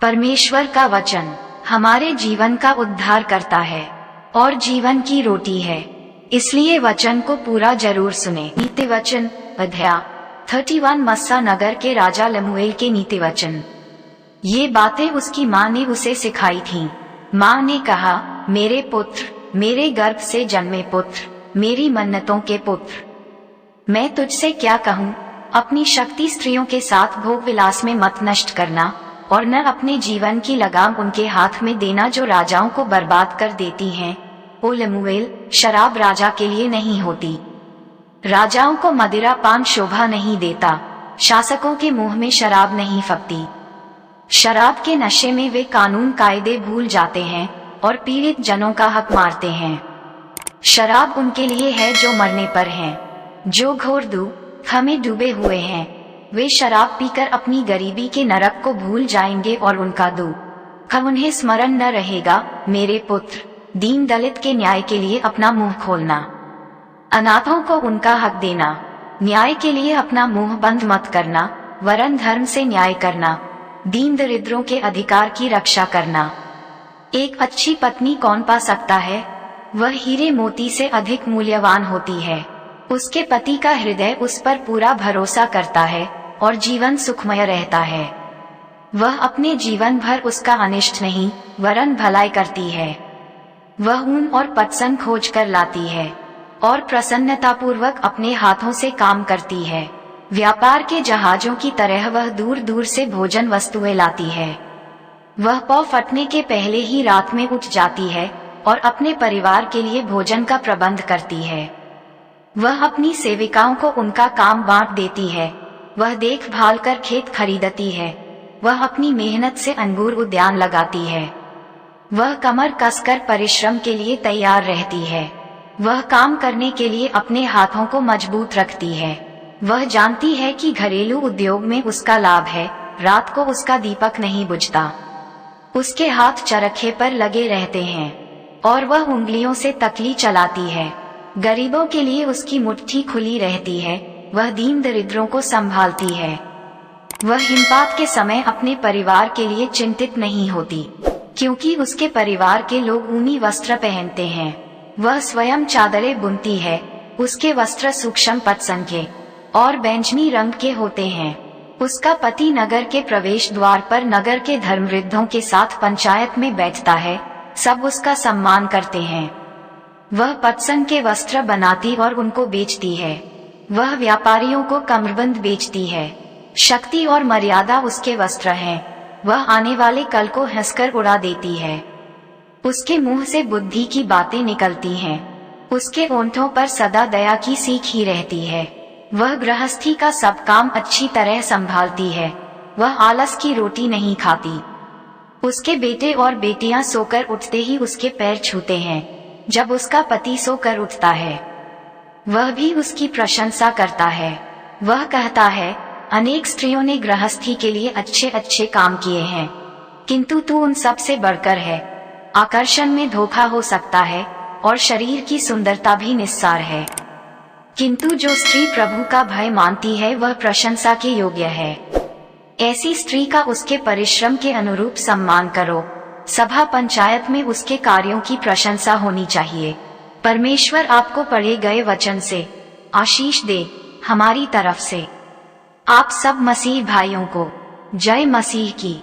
परमेश्वर का वचन हमारे जीवन का उद्धार करता है और जीवन की रोटी है, इसलिए वचन को पूरा जरूर सुने। नीति वचन अध्याय 31। मस्सा नगर के राजा लमुएल के नीति वचन। ये बातें उसकी माँ ने उसे सिखाई थीं। माँ ने कहा, मेरे पुत्र, मेरे गर्भ से जन्मे पुत्र, मेरी मन्नतों के पुत्र, मैं तुझसे क्या कहूँ, अपनी शक्ति स्त्रियों के साथ भोग विलास में मत नष्ट करना, और न अपने जीवन की लगाम उनके हाथ में देना जो राजाओं को बर्बाद कर देती हैं। ओ लमुएल, शराब राजा के लिए नहीं होती। राजाओं को मदिरा पान शोभा नहीं देता, शासकों के मुंह में शराब नहीं फबती। शराब के नशे में वे कानून कायदे भूल जाते हैं और पीड़ित जनों का हक मारते हैं। शराब उनके लिए है जो मरने पर हैं, जो घोर दुख में डूबे हुए हैं। वे शराब पीकर अपनी गरीबी के नरक को भूल जाएंगे और उनका दुख उन्हें स्मरण न रहेगा। मेरे पुत्र, दीन दलित के न्याय के लिए अपना मुंह खोलना, अनाथों को उनका हक देना, न्याय के लिए अपना मुंह बंद मत करना, वरन धर्म से न्याय करना, दीन दरिद्रों के अधिकार की रक्षा करना। एक अच्छी पत्नी कौन पा सकता है? वह हीरे मोती से अधिक मूल्यवान होती है। उसके पति का हृदय उस पर पूरा भरोसा करता है और जीवन सुखमय रहता है। वह अपने जीवन भर उसका अनिष्ट नहीं वरन भलाई करती है। वह ऊन और पटसन खोज कर लाती है और प्रसन्नतापूर्वक अपने हाथों से काम करती है। व्यापार के जहाजों की तरह वह दूर दूर से भोजन वस्तुएं लाती है। वह पौ फटने के पहले ही रात में उठ जाती है और अपने परिवार के लिए भोजन का प्रबंध करती है। वह अपनी सेविकाओं को उनका काम बांट देती है। वह देखभाल कर खेत खरीदती है। वह अपनी मेहनत से अंगूर उद्यान लगाती है। वह कमर कसकर परिश्रम के लिए तैयार रहती है। वह काम करने के लिए अपने हाथों को मजबूत रखती है। वह जानती है कि घरेलू उद्योग में उसका लाभ है, रात को उसका दीपक नहीं बुझता। उसके हाथ चरखे पर लगे रहते हैं और वह उंगलियों से तकली चलाती है। गरीबों के लिए उसकी मुट्ठी खुली रहती है। वह दीन दरिद्रों को संभालती है। वह हिमपात के समय अपने परिवार के लिए चिंतित नहीं होती, क्योंकि उसके परिवार के लोग ऊनी वस्त्र पहनते हैं। वह स्वयं चादरें बुनती है। उसके वस्त्र सूक्ष्म पटसन के और बैंगनी रंग के होते हैं। उसका पति नगर के प्रवेश द्वार पर नगर के धर्मवृद्धों के साथ पंचायत में बैठता है। सब उसका सम्मान करते हैं। वह पटसन के वस्त्र बनाती और उनको बेचती है। वह व्यापारियों को कमरबंद बेचती है। शक्ति और मर्यादा उसके वस्त्र हैं। वह आने वाले कल को हंसकर उड़ा देती है। उसके मुंह से बुद्धि की बातें निकलती हैं। उसके ओंठों पर सदा दया की सीख ही रहती है। वह गृहस्थी का सब काम अच्छी तरह संभालती है। वह आलस की रोटी नहीं खाती। उसके बेटे और बेटियां सोकर उठते ही उसके पैर छूते हैं। जब उसका पति सोकर उठता है, वह भी उसकी प्रशंसा करता है। वह कहता है, अनेक स्त्रियों ने गृहस्थी के लिए अच्छे अच्छे काम किए हैं, किंतु तू उन सब से बढ़कर है। आकर्षण में धोखा हो सकता है और शरीर की सुंदरता भी निस्सार है, किंतु जो स्त्री प्रभु का भय मानती है वह प्रशंसा के योग्य है। ऐसी स्त्री का उसके परिश्रम के अनुरूप सम्मान करो। सभा पंचायत में उसके कार्यों की प्रशंसा होनी चाहिए। परमेश्वर आपको पढ़े गए वचन से आशीष दे। हमारी तरफ से आप सब मसीह भाइयों को जय मसीह की।